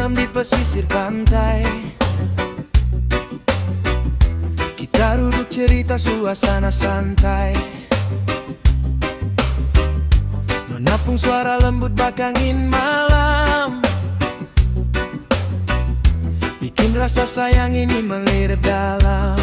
bertanam di pesisir pantai. Kita duduk cerita suasana santai. Menapung suara lembut bak angin malam, bikin rasa sayang ini melirik dalam.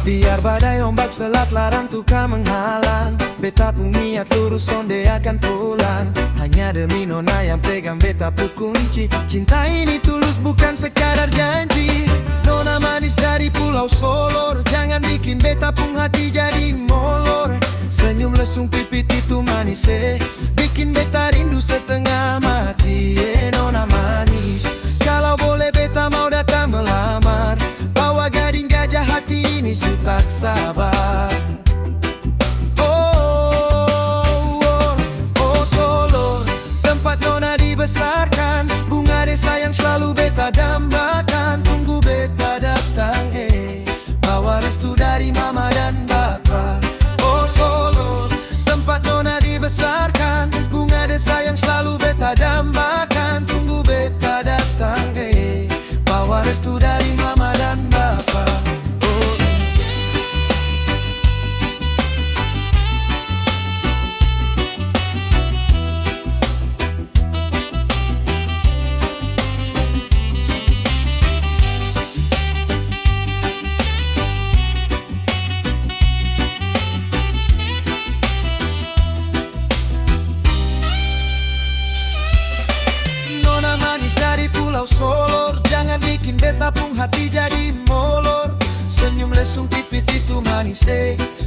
Biar badai ombak selat larang tukar menghalang, beta pun niat lurus sonde akan pulang. Hanya demi nona yang pegang beta pun kunci. Cinta ini tulus bukan sekadar janji. Nona manis dari Pulau Solor, jangan bikin beta pun hati jadi molor. Senyum lesung pipit itu manis, bikin beta rindu setengah mati. Nona manis, kalau boleh beta mau datang melamar. Bawa gading gajah hati ini su tak sabar. Oh Solor, tempat nona dibesarkan. Bunga desa yang selalu beta dambakan. Tunggu beta datang, bawa restu dari mama dan bapa. Oh Solor, tempat nona dibesarkan. Bunga desa yang selalu beta dambakan. Tunggu beta datang, bawa restu dari mama dan bapa. Pulau Solor, jangan bikin beta pun hati jadi molor. Senyum lesung pipit itu manis,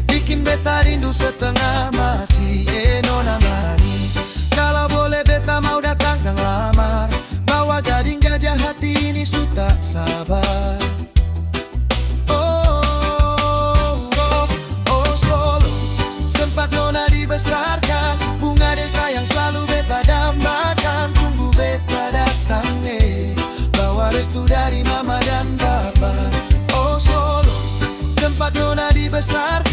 bikin beta rindu setengah mati. Nona manis, kalau boleh beta mau datang dan lamar. Bawa gading gajah hati ini su tak sabar. Oh Solor, tempat nona dibesarkan. Bunga desa yang selalu beta dambakan. Tunggu beta datang, bawa restu dari mama dan bapa. Oh Solor, tempat nona dibesarkan.